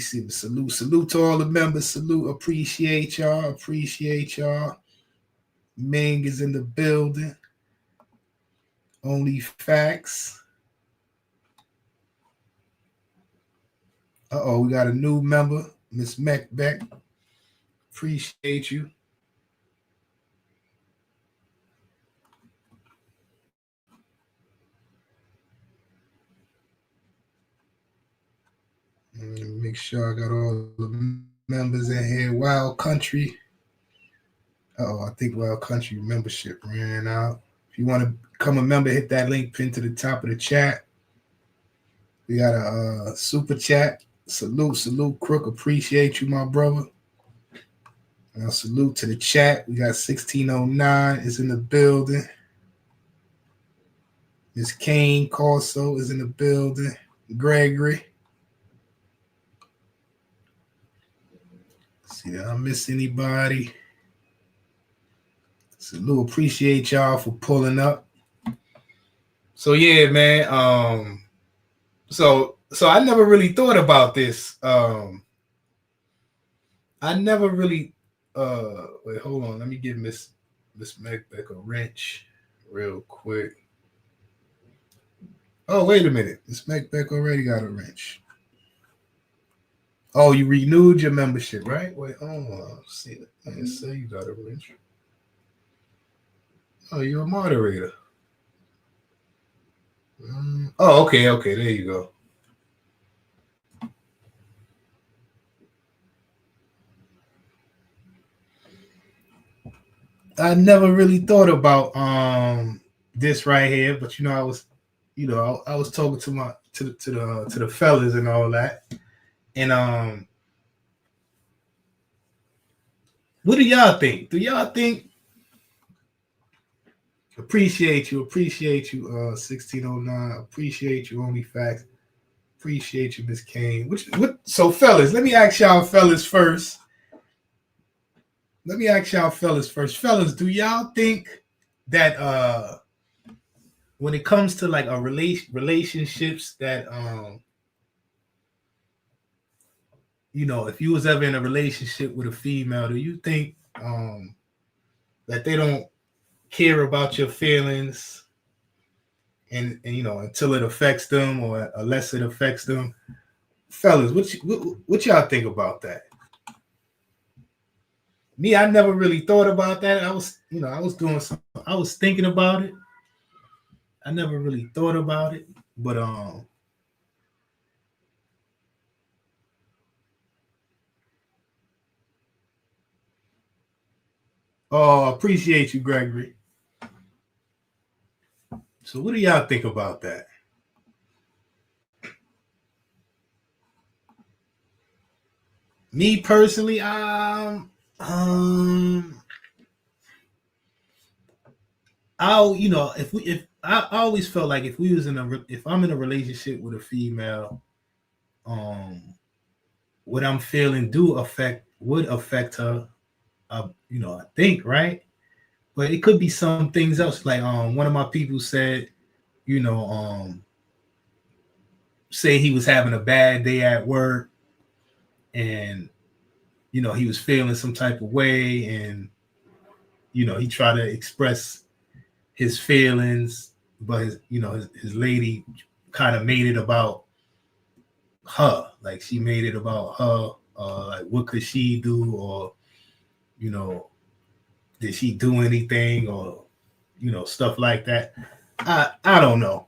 Salute to all the members. Salute, appreciate y'all. Ming is in the building. Only facts. We got a new member, Miss Beck. Appreciate you. Make sure I got all the members in here. Wild Country. I think Wild Country membership ran out. If you want to become a member, hit that link pinned to the top of the chat. We got a super chat. Salute, Crook. Appreciate you, my brother. Now, salute to the chat. We got 1609 is in the building. Miss Kane Corso is in the building. Gregory. See, did I miss anybody? Salute, appreciate y'all for pulling up. So yeah, man. So I never really thought about this. I never really wait, hold on. Let me give Miss Macbeck a wrench real quick. Oh, wait a minute. Miss Macbeck already got a wrench. Oh, you renewed your membership, right? Wait, see it. I didn't say you got a wrench. Oh, you're a moderator. Okay, there you go. I never really thought about this right here, but I was talking to the fellas and all that, and what do y'all think? Do y'all think? Appreciate you, 1609. Appreciate you, Only Facts. Appreciate you, Miss Kane. So, fellas, let me ask y'all fellas first. Fellas, do y'all think that when it comes to like a relationships that if you was ever in a relationship with a female, do you think that they don't care about your feelings and until it affects them or unless it affects them? Fellas, what y'all think about that? Me, I never really thought about that. I was doing something. I was thinking about it. I never really thought about it, but appreciate you, Gregory. So, what do y'all think about that? Me personally, if I always felt like if I'm in a relationship with a female, what I'm feeling would affect her. I think, right? But it could be some things else. Like one of my people said, say he was having a bad day at work, and he was feeling some type of way, and he tried to express his feelings, but his lady kind of made it about her. Like she made it about her. Like what could she do, or did she do anything, or stuff like that. I don't know.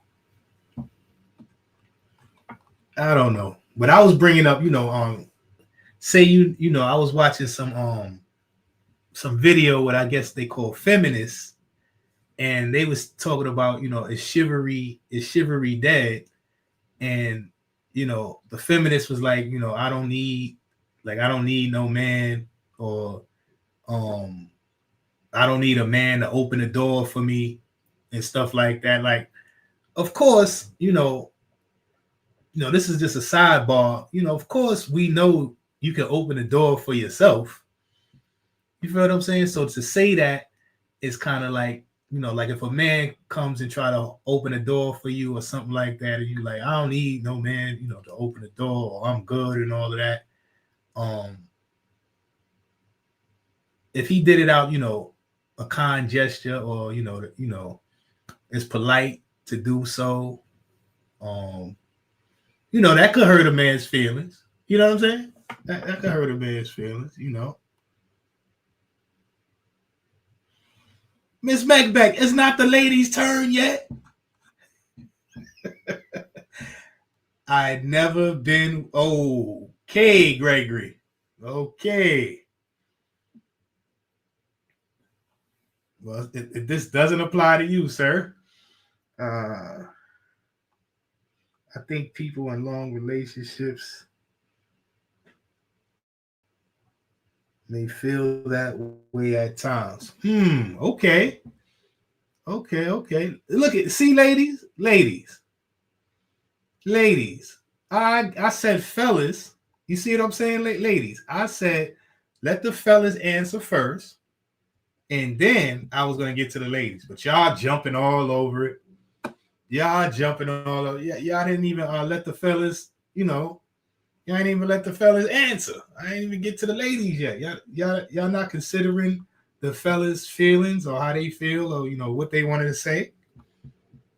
But I was bringing up, say I was watching some video what I guess they call feminists, and they was talking about is chivalry dead, and the feminist was like I don't need no man, or I don't need a man to open the door for me and stuff like that. Like, of course, this is just a sidebar. Of course, we know you can open the door for yourself. You feel what I'm saying? So to say that is kind of like like if a man comes and try to open a door for you or something like that, and you like, I don't need no man, to open the door, or I'm good and all of that. If he did it out, a kind gesture, or it's polite to do so, that could hurt a man's feelings. You know what I'm saying? That could hurt a man's feelings. Miss Macbeck, it's not the lady's turn yet. I'd never been. Okay, Gregory. Okay. Well, this doesn't apply to you, sir. I think people in long relationships may feel that way at times. Okay. Okay. See, ladies. I said fellas. You see what I'm saying, ladies? I said let the fellas answer first, and then I was gonna get to the ladies. But y'all jumping all over it. Y'all didn't even let the fellas. Y'all ain't even let the fellas answer. I ain't even get to the ladies yet. Y'all not considering the fellas' feelings or how they feel or what they wanted to say.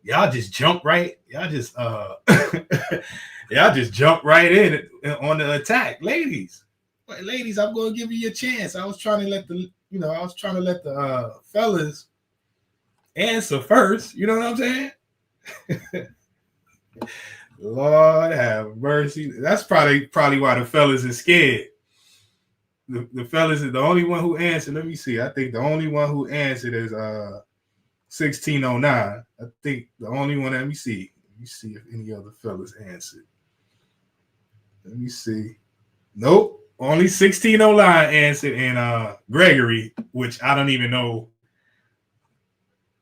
Y'all just jump right. Y'all just y'all just jump right in on the attack, ladies. Ladies, I'm gonna give you a chance. I was trying to let the fellas answer first. You know what I'm saying? Lord have mercy. That's probably why the fellas is scared. The fellas is the only one who answered. Let me see. I think the only one who answered is 1609. I think the only one. Let me see if any other fellas answered. Let me see. Nope. Only 1609 answered, and Gregory, which I don't even know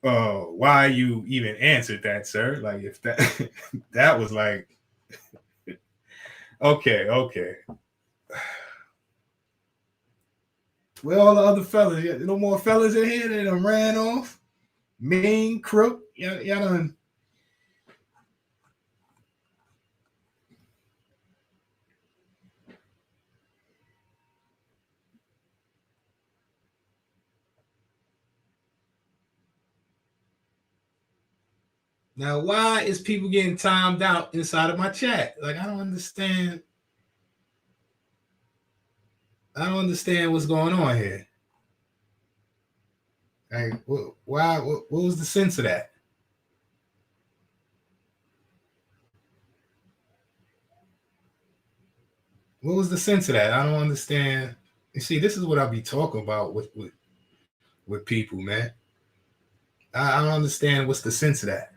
why you even answered that, sir. Like if that that was like okay. Well, all the other fellas, no more fellas in here that done ran off. Mean crook, y'all done. Now, why is people getting timed out inside of my chat? Like, I don't understand. I don't understand what's going on here. Like, why? What was the sense of that? What was the sense of that? I don't understand. You see, this is what I be talking about with people, man. I don't understand what's the sense of that.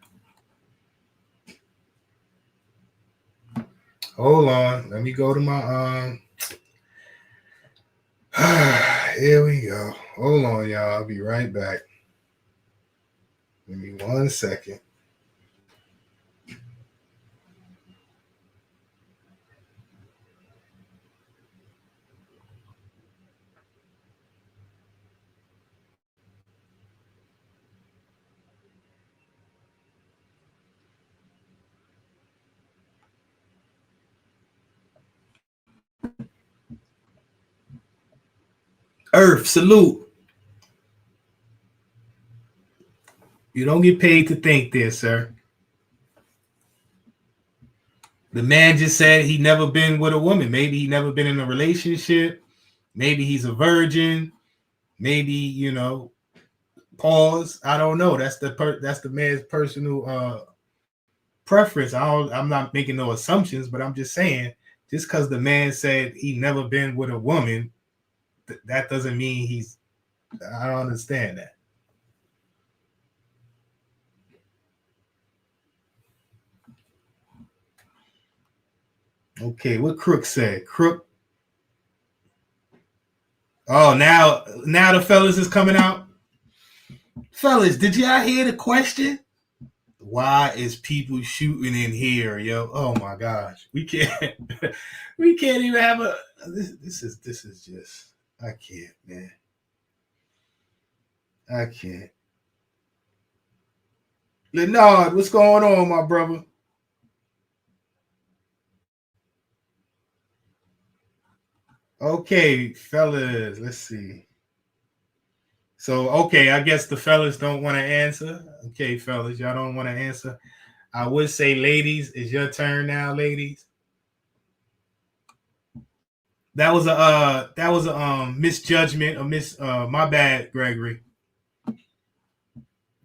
Hold on, let me go to my here we go. Hold on, y'all. I'll be right back. Give me 1 second. Earth, salute. You don't get paid to think there, sir. The man just said he never been with a woman. Maybe he never been in a relationship. Maybe he's a virgin. Maybe, pause. I don't know. That's the man's personal preference. I'm not making no assumptions, but I'm just saying, just because the man said he never been with a woman, that doesn't mean I don't understand that. Okay, what Crook said? Crook. Oh, now the fellas is coming out. Fellas, did y'all hear the question? Why is people shooting in here, yo? Oh my gosh, we can't even have a. This is just. I can't, man. I can't. Leonard, what's going on, my brother? Okay, fellas, let's see. So, okay, I guess the fellas don't want to answer. Okay, fellas, y'all don't want to answer. I would say, ladies, it's your turn now, ladies. That was a misjudgment, a miss my bad, Gregory.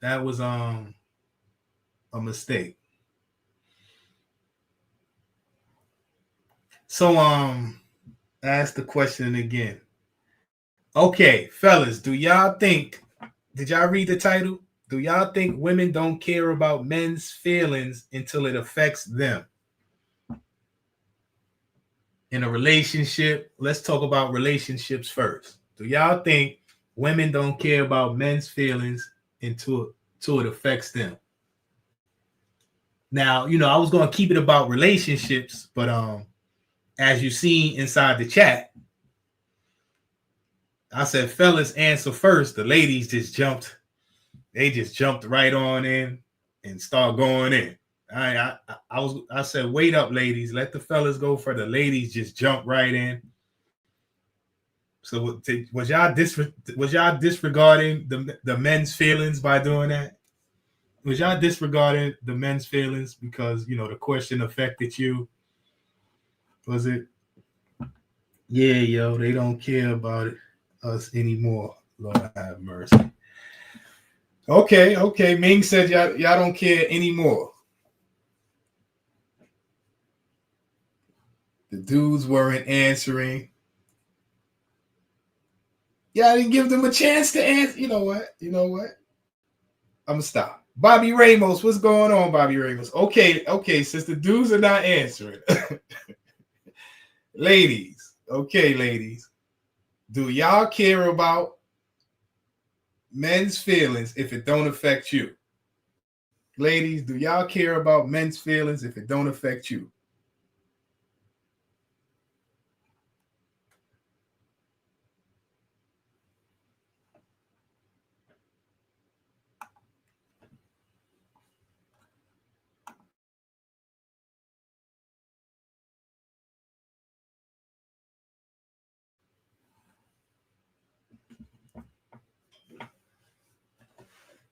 That was a mistake. So ask the question again. Okay, fellas, do y'all think, did y'all read the title? Do y'all think women don't care about men's feelings until it affects them? In a relationship, let's talk about relationships first. Do y'all think women don't care about men's feelings until it affects them? Now, I was going to keep it about relationships, but as you see inside the chat, I said fellas answer first. The ladies just jumped. They just jumped right on in and start going in. I said, wait up, ladies. Let the fellas go for the ladies. Just jump right in. So was y'all disregarding the men's feelings by doing that? Was y'all disregarding the men's feelings because the question affected you? Was it? Yeah, yo, they don't care about us anymore. Lord have mercy. Okay. Ming said y'all don't care anymore. The dudes weren't answering. Y'all didn't give them a chance to answer. You know what? I'm gonna stop. Bobby Ramos, what's going on, Bobby Ramos? Okay. Since the dudes are not answering, ladies. Okay, ladies. Do y'all care about men's feelings if it don't affect you? Ladies, do y'all care about men's feelings if it don't affect you?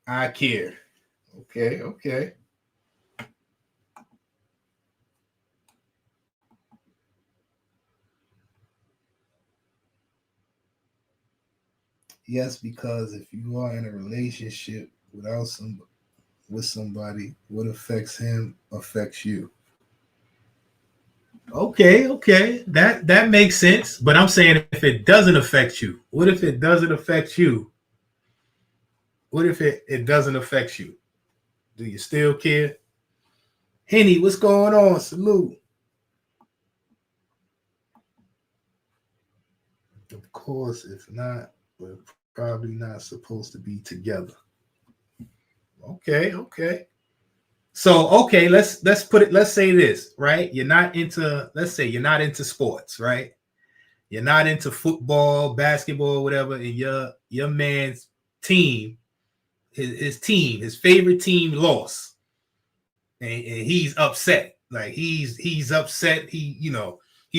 I care. Okay. Yes, because if you are in a relationship with somebody, what affects him affects you. Okay. That makes sense. But I'm saying if it doesn't affect you, what if it doesn't affect you? What if it doesn't affect you? Do you still care? Henny, what's going on? Salute. Of course, if not, we're probably not supposed to be together. Okay. So let's put it. Let's say this, right? You're not into. Let's say you're not into sports, right? You're not into football, basketball, whatever, and your man's team, his favorite team lost, and he's upset. Like he's upset. He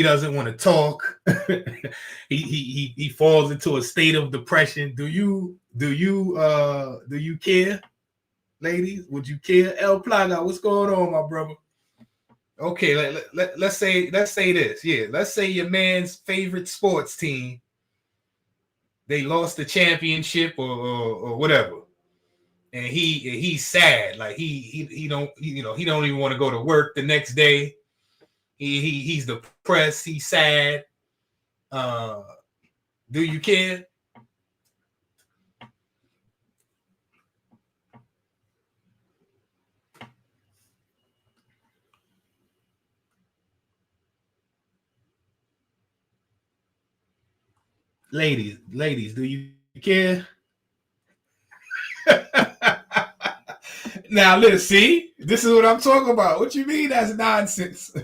doesn't want to talk. he falls into a state of depression. Do you care, ladies? Would you care? El Plaga, what's going on, my brother? Okay, let's say this. Yeah, let's say your man's favorite sports team, they lost the championship or whatever, and he's sad. Like he don't he don't even want to go to work the next day. He's depressed. He's sad. Uh, do you care? Ladies, do you care? Now, let's see. This is what I'm talking about. What you mean that's nonsense?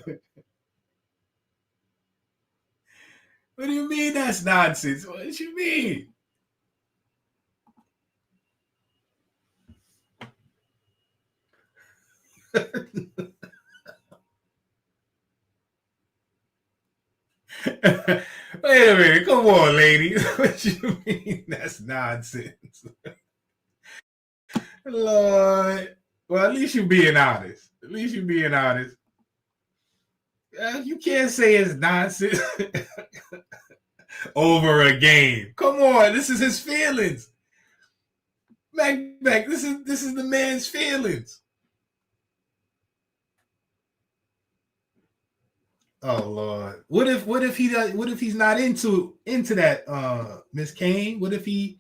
What do you mean that's nonsense? What you mean? Wait a minute, come on, ladies. What you mean? That's nonsense. Lord. Well, at least you're being honest. At least you're being honest. You can't say it's nonsense over a game. Come on, this is his feelings. Mac, this is the man's feelings. Oh Lord, what if he's not into that, Miss Kane? What if he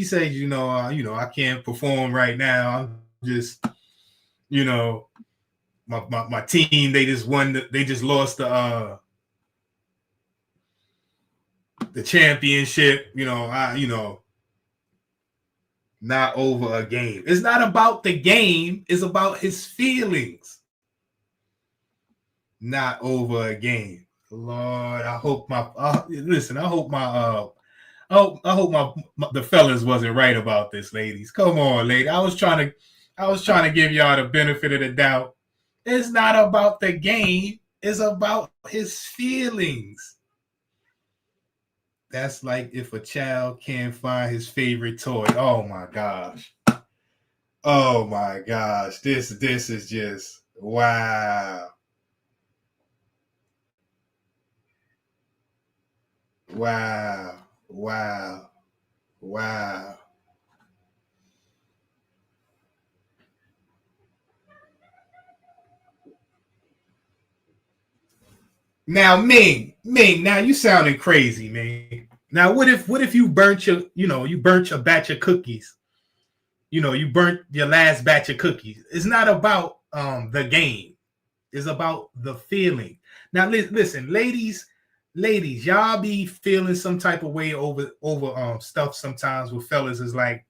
says, I can't perform right now. I'm just, my team, they just won. They just lost the championship. Not over a game. It's not about the game. It's about his feelings. Not over a game. Lord, I hope the fellas wasn't right about this, ladies. Come on, lady. I was trying to give y'all the benefit of the doubt. It's not about the game. It's about his feelings. That's like if a child can't find his favorite toy. Oh my gosh. Oh my gosh. This is just wow. Wow. Wow. Wow. Now, Ming, now you sounding crazy, man. Now, what if you burnt your batch of cookies? You burnt your last batch of cookies. It's not about the game. It's about the feeling. Now, listen, ladies, y'all be feeling some type of way over stuff sometimes with fellas is like,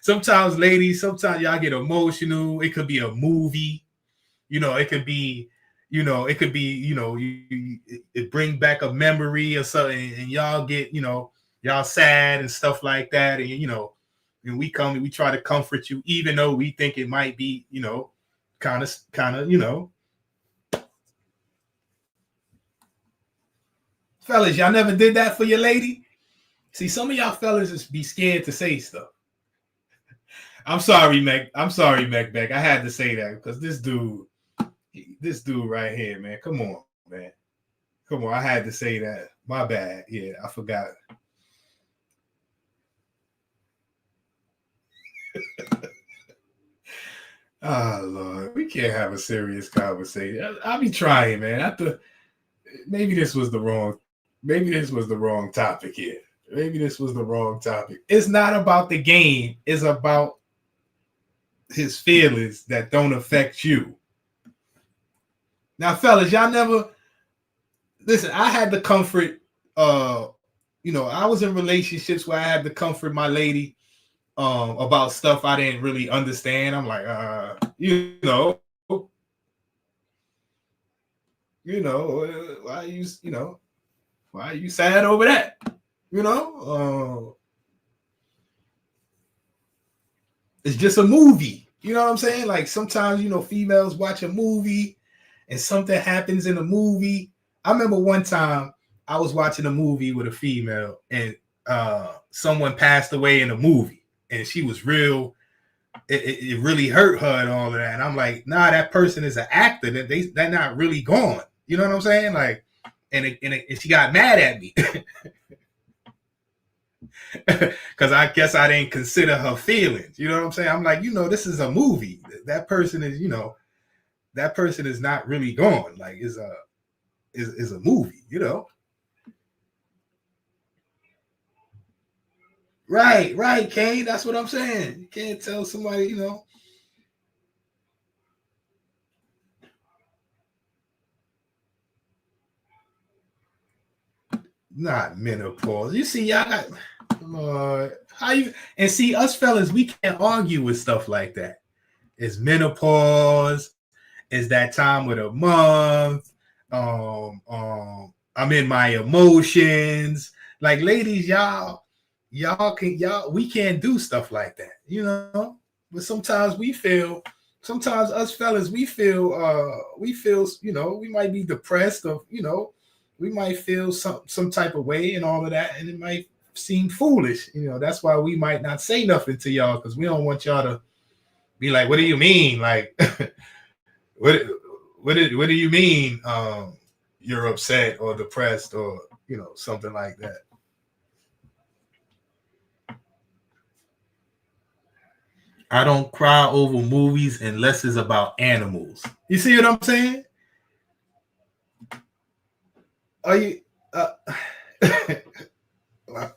sometimes ladies, sometimes y'all get emotional. It could be a movie. It could be, it bring back a memory or something, and y'all get, y'all sad and stuff like that, and and we try to comfort you, even though we think it might be, kind of, fellas, y'all never did that for your lady. See, some of y'all fellas just be scared to say stuff. I'm sorry, Mac. Beck. I had to say that because this dude right here, man. Come on, man. Come on. I had to say that. My bad. Yeah, I forgot. Oh Lord, we can't have a serious conversation. I'll be trying, man. Maybe this was the wrong topic here. Maybe this was the wrong topic. It's not about the game. It's about his feelings that don't affect you. Now, fellas, y'all never listen. I had the comfort. I was in relationships where I had to comfort my lady about stuff I didn't really understand. I'm like, why are you sad over that? It's just a movie. You know what I'm saying? Like sometimes, females watch a movie and something happens in the movie. I remember one time I was watching a movie with a female and someone passed away in the movie and she was real. It really hurt her and all of that. And I'm like, nah, that person is an actor. They're not really gone. You know what I'm saying? Like, and she got mad at me. Because I guess I didn't consider her feelings. You know what I'm saying? I'm like, this is a movie. That person is, that person is not really gone. Like, is a movie, Right, Kane. That's what I'm saying. You can't tell somebody, not menopause. You see, y'all got how you and see us fellas, we can't argue with stuff like that. It's menopause. Is that time of the month? I'm in my emotions. Like, ladies, we can't do stuff like that. But sometimes us fellas, we feel, you know, we might be depressed, or, you know, we might feel some type of way and all of that, and it might seem foolish. You know, that's why we might not say nothing to y'all, because we don't want y'all to be like, what do you mean? Like, what do you mean? You're upset or depressed, or, you know, something like that. I don't cry over movies unless it's about animals. You see what I'm saying? Are you? I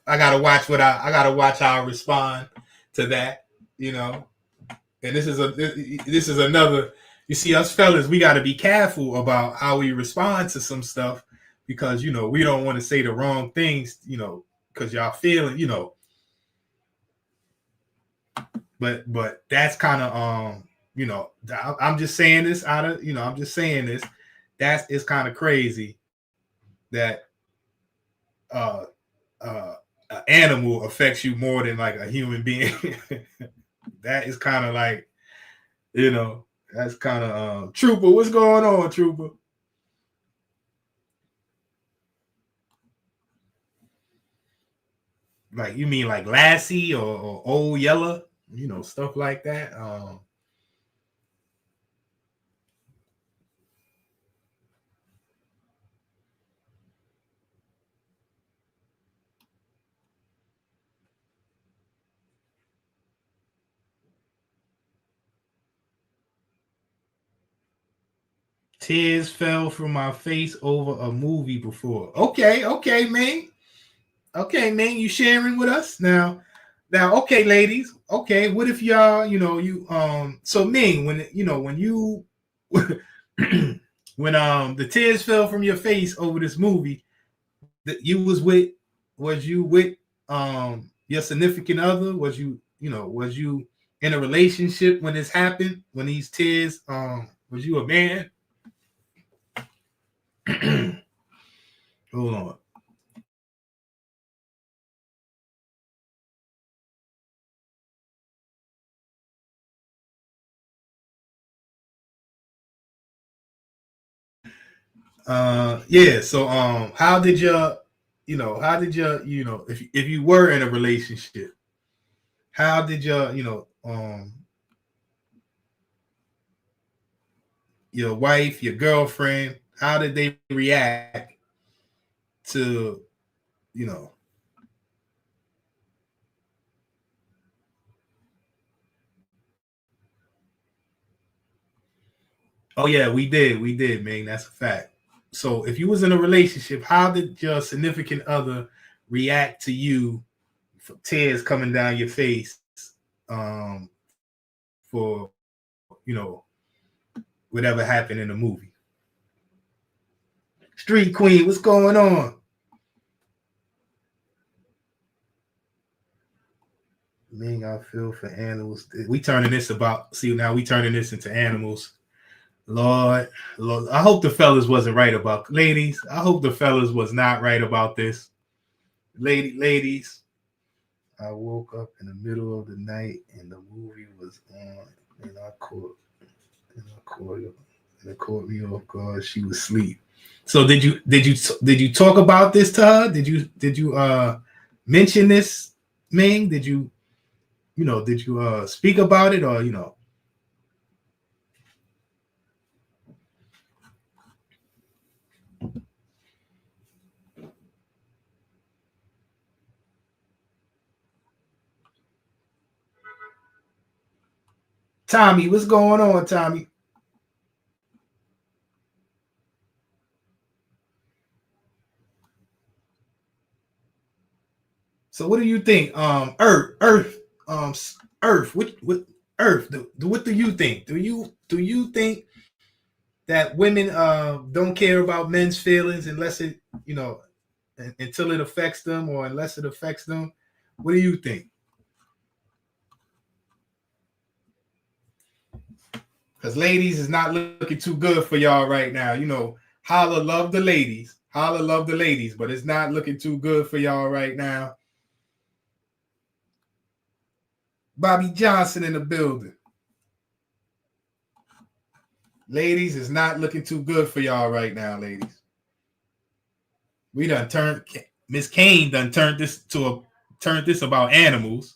gotta watch I gotta watch how I respond to that. You know, and this is another. You see, us fellas, we got to be careful about how we respond to some stuff, because, you know, we don't want to say the wrong things. You know, because y'all feeling, you know. But that's kind of, you know, I'm just saying this out of, you know, I'm just saying this. It's kind of crazy that uh an animal affects you more than like a human being. That is kind of like, you know, that's kind of Trooper. What's going on, Trooper? Like, you mean like Lassie, or Old Yeller, you know, stuff like that. Tears fell from my face over a movie before. Okay, man. Okay, man, you sharing with us now. Now, okay, ladies. Okay, what if y'all, you know, you so Ming, when, you know, when you when the tears fell from your face over this movie that you was you with your significant other? Was you, you know, was you in a relationship when this happened? When these tears, was you a man? Hold on. Yeah, so how did your, you know, how did your, you know, if you were in a relationship, how did your, you know, your wife, your girlfriend, how did they react to, you know? Oh yeah, we did, man. That's a fact. So if you was in a relationship, how did your significant other react to you for tears coming down your face, um, for, you know, whatever happened in the movie? Street Queen, what's going on? Man, I feel for animals. We turning this about, see, now we turning this into animals. Lord, Lord, I hope the fellas wasn't right about, ladies. I hope the fellas was not right about this. Ladies, I woke up in the middle of the night and the movie was on, and I caught and it caught me off guard. She was asleep. So did you talk about this to her? Did you mention this, Ming? Did you, you know, did you speak about it, or, you know? Tommy, what's going on, Tommy? So what do you think? Um, Earth. What Earth? What do you think? Do you think that women don't care about men's feelings unless it, you know, until it affects them, or unless it affects them? What do you think? Because ladies is not looking too good for y'all right now. You know, holla love the ladies, holla love the ladies, but it's not looking too good for y'all right now. Bobby Johnson in the building. Ladies, it's not looking too good for y'all right now, ladies. We done turned Miss Kane done turned this about animals.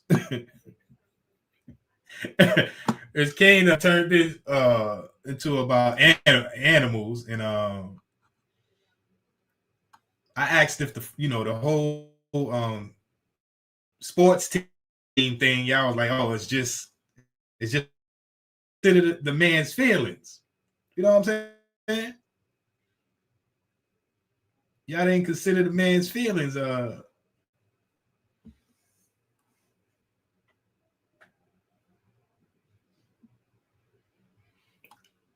Miss Kane done turned this into about animals, and I asked if the whole sports team thing, y'all was like, oh, it's just the man's feelings. You know what I'm saying? Y'all didn't consider the man's feelings.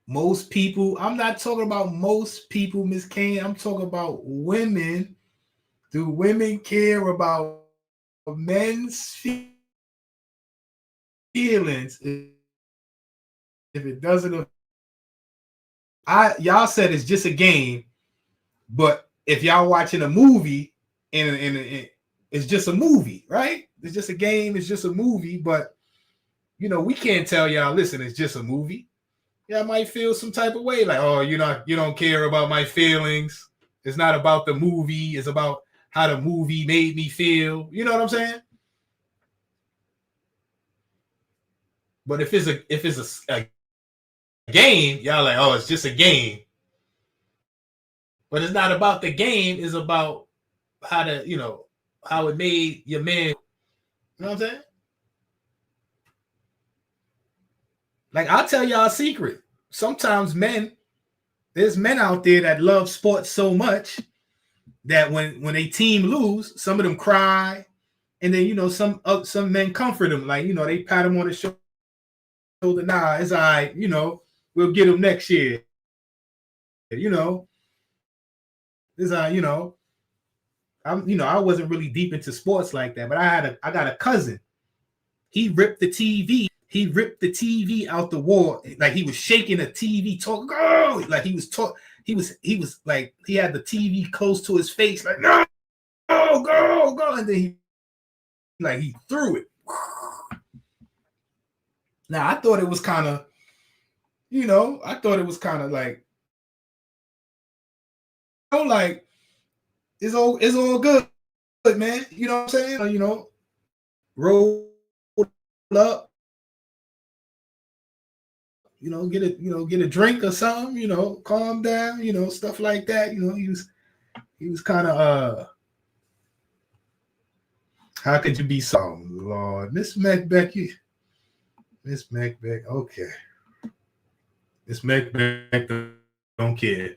Most people, I'm not talking about most people, Miss Kane. I'm talking about women. Do women care about men's feelings if it doesn't? Y'all said it's just a game, but if y'all watching a movie and it's just a movie, right? It's just a game. It's just a movie, but we can't tell y'all. Listen, it's just a movie. Y'all might feel some type of way, like, oh, you don't care about my feelings. It's not about the movie. It's about how the movie made me feel. You know what I'm saying? But if it's a game, y'all like, oh, it's just a game. But it's not about the game. It's about how how it made your man. You know what I'm saying? Like, I'll tell y'all a secret. Sometimes there's men out there that love sports so much that when they team lose, some of them cry, and then some men comfort them, like they pat them on the shoulder. Nah, it's all right. We'll get them next year. It's all right. I wasn't really deep into sports like that, but I got a cousin. He ripped the TV. He ripped the TV out the wall, like he was shaking the TV. Go! Like he was like he had the TV close to his face, like no, go, and then he threw it. Now I thought it was kind of, like, like it's all good, man. You know what I'm saying? Roll up. Get a drink or something, calm down, stuff like that. He was kind of how could you be so, Lord, Miss Macbeth, okay. Miss Macbeth don't care.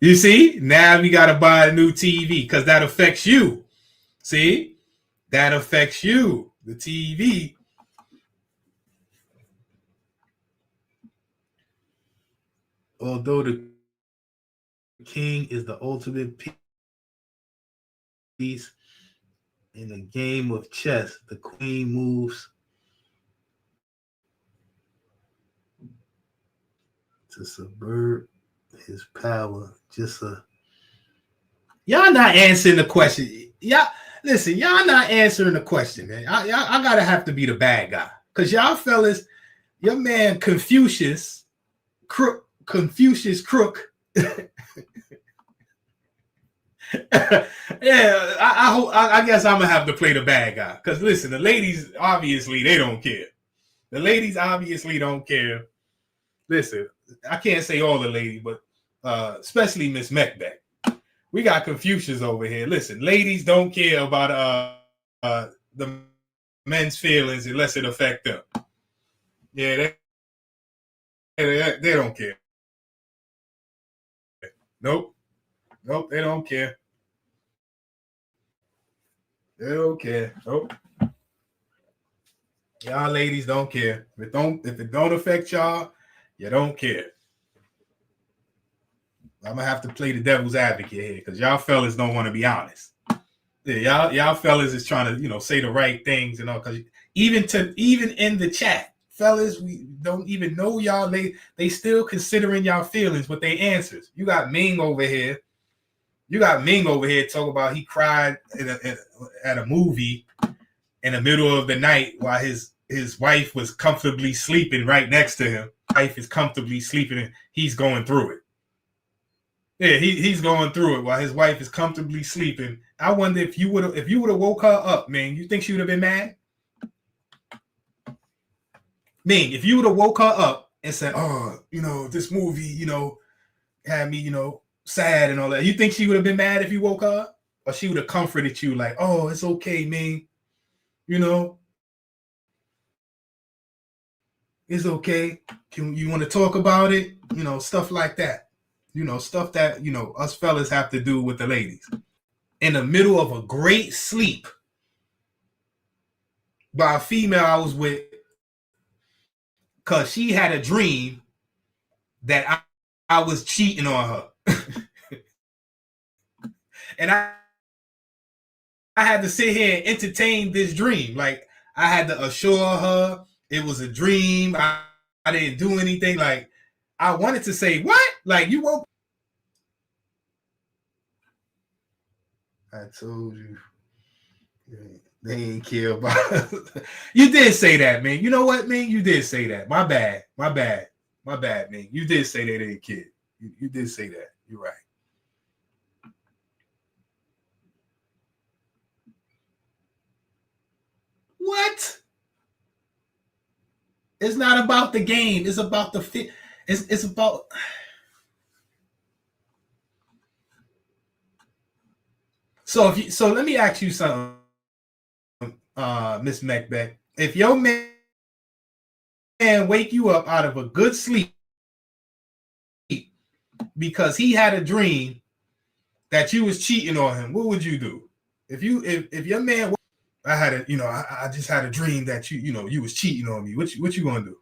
You see, now we gotta buy a new TV because that affects you. See, that affects you. The TV. Although the king is the ultimate piece in a game of chess, the queen moves to subvert his power. Y'all not answering the question. Y'all listen, y'all not answering the question, man. I gotta have to be the bad guy. Because y'all fellas, your man Confucius Crook. Yeah, I guess I'm gonna have to play the bad guy. Because listen, the ladies obviously they don't care. The ladies obviously don't care. Listen, I can't say all the ladies, but especially Miss Macbeth. We got Confucius over here. Listen, ladies don't care about the men's feelings unless it affect them. Yeah, they don't care. Nope, they don't care. They don't care. Nope. Y'all ladies don't care. If it don't affect y'all, you don't care. I'm gonna have to play the devil's advocate here because y'all fellas don't want to be honest. Yeah, y'all fellas is trying to say the right things and all. Because even in the chat, fellas, we don't even know y'all. They still considering y'all feelings with their answers. You got Ming over here. You got Ming over here talking about he cried at a movie in the middle of the night while his wife was comfortably sleeping right next to him. Wife is comfortably sleeping and he's going through it. Yeah, he's going through it while his wife is comfortably sleeping. I wonder if you would have woke her up, man. You think she would have been mad? Ming, if you would have woke her up and said, "Oh, this movie, had me, sad and all that," you think she would have been mad if you woke her up, or she would have comforted you like, "Oh, it's okay, Ming, it's okay. You want to talk about it? Stuff like that." Stuff that, us fellas have to do with the ladies. In the middle of a great sleep by a female I was with, because she had a dream that I was cheating on her. And I had to sit here and entertain this dream. Like, I had to assure her it was a dream. I didn't do anything. Like, I wanted to say, what? Like, you woke. I told you. They ain't care about it. You did say that, man. You know what, man? You did say that. My bad, man. You did say they didn't care. You did say that. You're right. What? It's not about the game. It's about the fit. It's about. So let me ask you something, Miss Macbeth. If your man wake you up out of a good sleep because he had a dream that you was cheating on him, what would you do? If your man, I just had a dream that you was cheating on me. What you gonna do?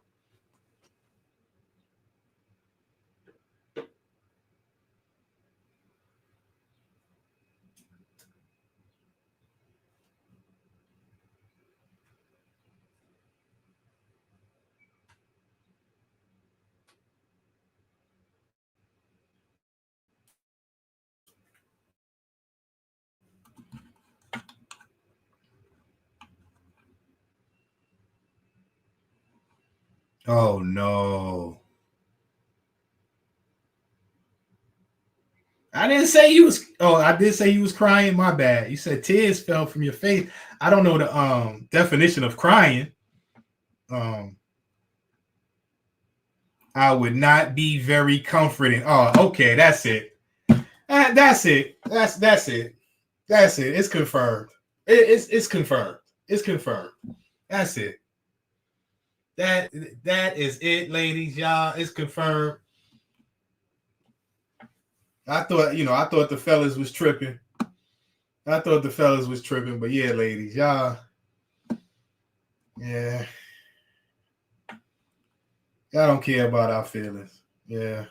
Oh no. I didn't say you was. Oh, I did say you was crying. My bad. You said tears fell from your face. I don't know the definition of crying. I would not be very comforting. Oh, okay, that's it. That's it. That's it. That's it. It's confirmed. It's confirmed. It's confirmed. That's it. That is it, ladies, y'all. It's confirmed. I thought the fellas was tripping. But yeah, ladies, y'all. Yeah. Y'all don't care about our feelings. Yeah.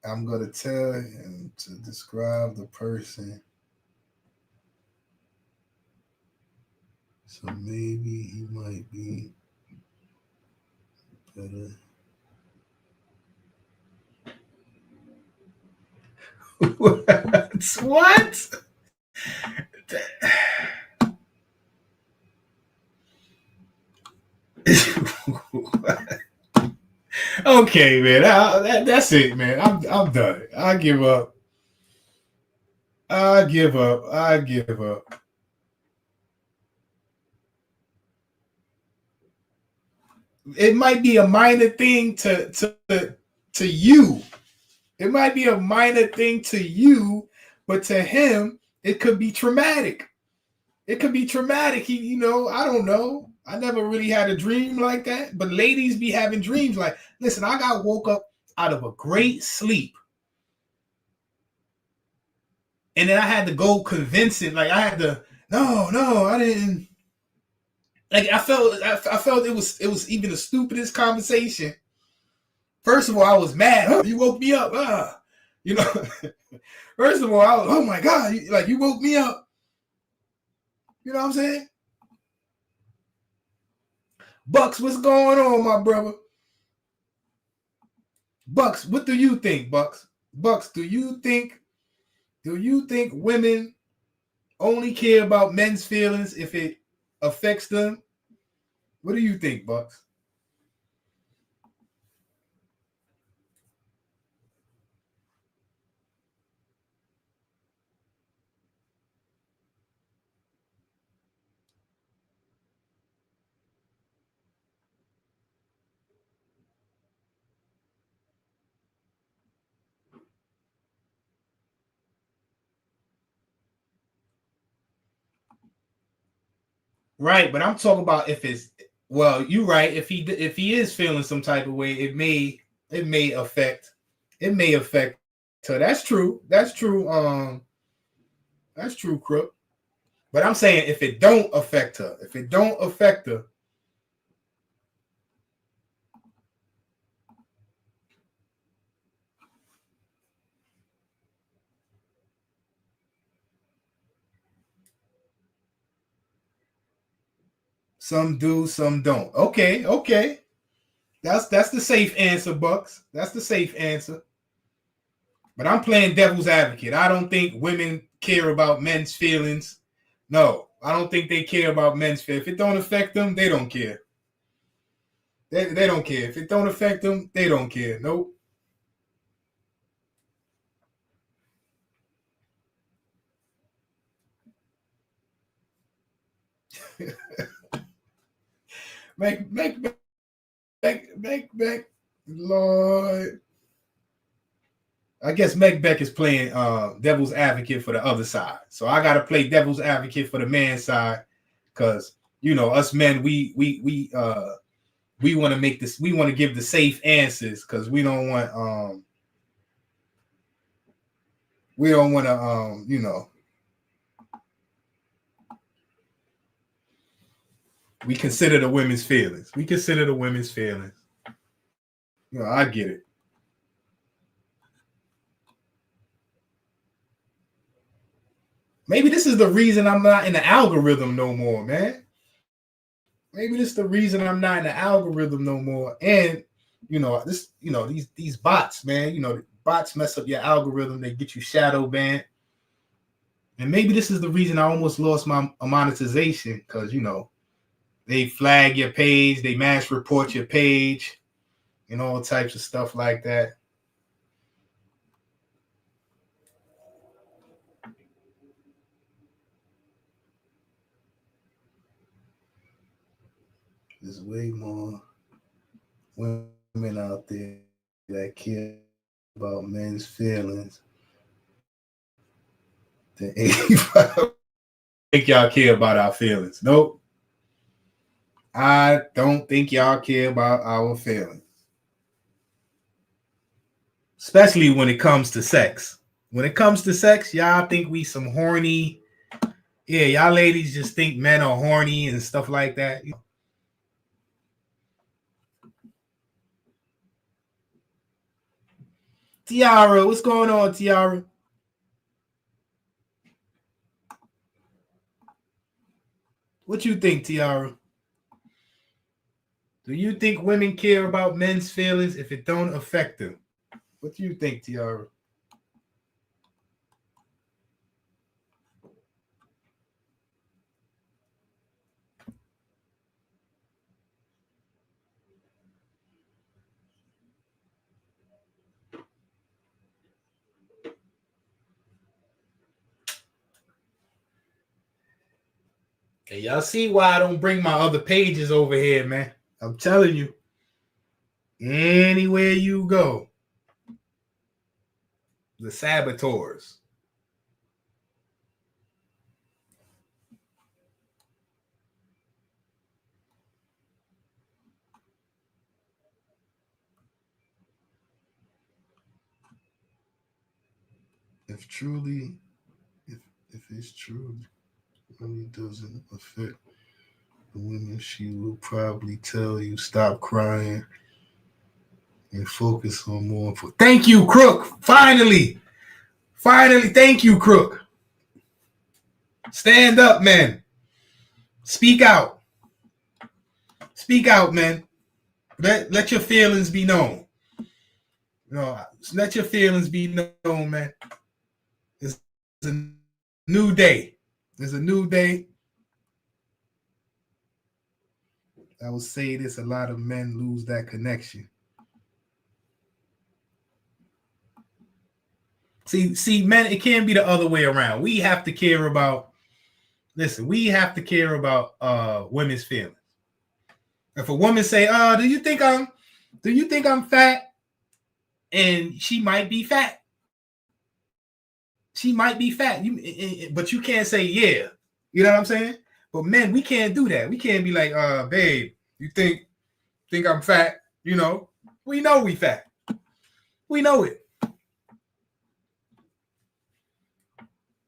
I'm going to tell him to describe the person. So maybe he might be better. What? Okay, man. That's it, man. I'm done. I give up. I give up. It might be a minor thing to you. It might be a minor thing to you, but to him, it could be traumatic. It could be traumatic. He, I don't know. I never really had a dream like that. But ladies be having dreams like, listen, I got woke up out of a great sleep. And then I had to go convince it. Like I had to, no, I didn't. Like I felt it was even the stupidest conversation. First of all, I was mad. Oh, you woke me up. First of all, I was, oh my God, you woke me up. You know what I'm saying? Bucks, what's going on, my brother? Bucks, what do you think, Bucks? Bucks, do you think women only care about men's feelings if it affects them? What do you think, Bucks? Right, but I'm talking about if it's well, you're right. If he is feeling some type of way, it may affect her. That's true. That's true. That's true, Crook. But I'm saying if it don't affect her, some do, some don't. Okay. That's the safe answer, Bucks. That's the safe answer. But I'm playing devil's advocate. I don't think women care about men's feelings. No, I don't think they care about men's feelings. If it don't affect them, they don't care. They don't care. If it don't affect them, they don't care. Nope. Make, Lord. I guess Meg Beck is playing devil's advocate for the other side. So I gotta play devil's advocate for the man side, because you know, us men, we want to make this, we want to give the safe answers, because we don't want to you know, we consider the women's feelings. You know, I get it. Maybe this is the reason I'm not in the algorithm no more, man. Maybe this is the reason I'm not in the algorithm no more. And you know, these bots, man, you know, bots mess up your algorithm, they get you shadow banned. And maybe this is the reason I almost lost my monetization, because you know, they flag your page, they mass report your page, and all types of stuff like that. There's way more women out there that care about men's feelings than 85. I think y'all care about our feelings. Nope. I don't think y'all care about our feelings. Especially when it comes to sex. When it comes to sex, y'all think we some horny. Yeah, y'all ladies just think men are horny and stuff like that. Tiara, what's going on, Tiara? What you think, Tiara? Do you think women care about men's feelings if it don't affect them? What do you think, Tiara? Hey, y'all see why I don't bring my other pages over here, man? I'm telling you. Anywhere you go, the saboteurs. If truly, if it's true, it really doesn't affect the women, she will probably tell you stop crying and focus on more. Thank you, Crook. Finally, thank you, Crook. Stand up, man. Speak out. Speak out, man. Let your feelings be known. Let your feelings be known, man. It's a new day. There's a new day. I will say this: a lot of men lose that connection. See, men, it can't be the other way around. We have to care about. Listen, we have to care about women's feelings. If a woman say, do you think I'm fat?" And she might be fat. She might be fat. But you can't say yeah. You know what I'm saying? But men, we can't do that. We can't be like, babe, you think I'm fat? You know we fat. We know it.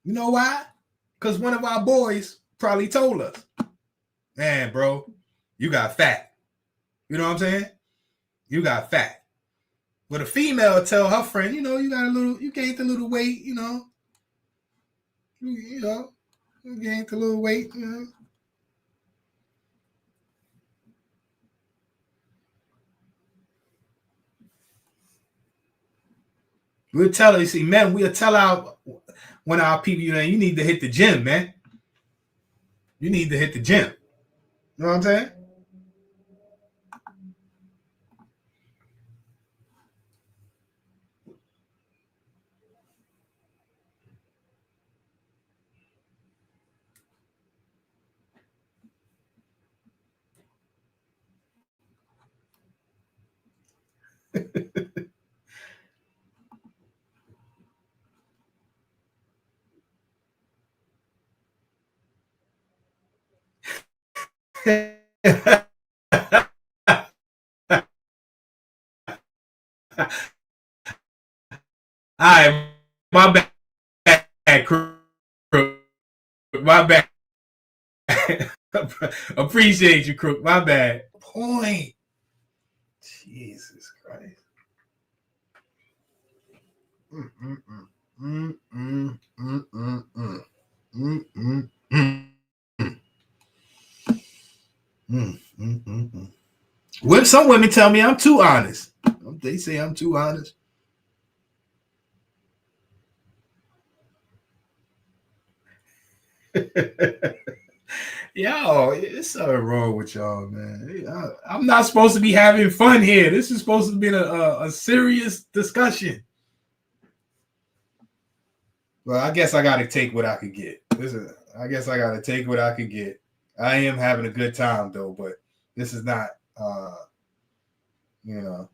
You know why? Because one of our boys probably told us, man, bro, you got fat. You know what I'm saying? You got fat. But a female tell her friend, you gained a little weight, you gained a little weight, We'll tell her, men, we'll tell one of our people, you need to hit the gym, man. You need to hit the gym. You know what I'm saying? All right, my bad, Crook. My bad. Appreciate you, Crook. My bad. Point. Jesus Christ. When some women tell me I'm too honest. They say I'm too honest. Yo, it's something wrong with y'all, man. I'm not supposed to be having fun here. This is supposed to be a serious discussion. Well, I guess I got to take what I could get. I guess I got to take what I could get. I am having a good time though, but this is not, you know.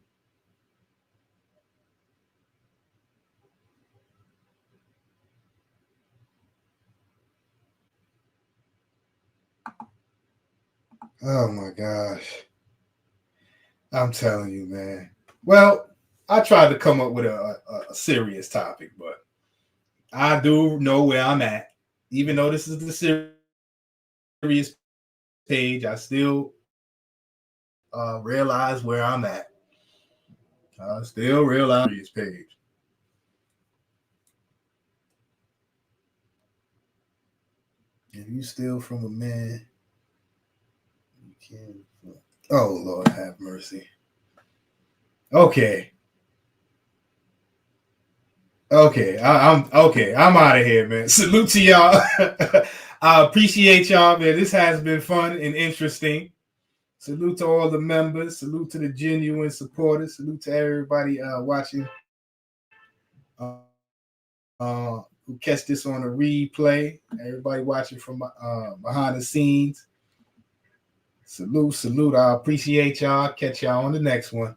Oh my gosh. I'm telling you, man. Well, I tried to come up with a serious topic, but I do know where I'm at. Even though this is the serious page, I still realize where I'm at. I still realize the serious page. If you steal from a man, you can. Oh Lord, have mercy. Okay. Okay, I'm okay. I'm out of here, man. Salute to y'all. I appreciate y'all, man. This has been fun and interesting. Salute to all the members. Salute to the genuine supporters. Salute to everybody watching. Who catch this on a replay? Everybody watching from behind the scenes. Salute. I appreciate y'all. Catch y'all on the next one.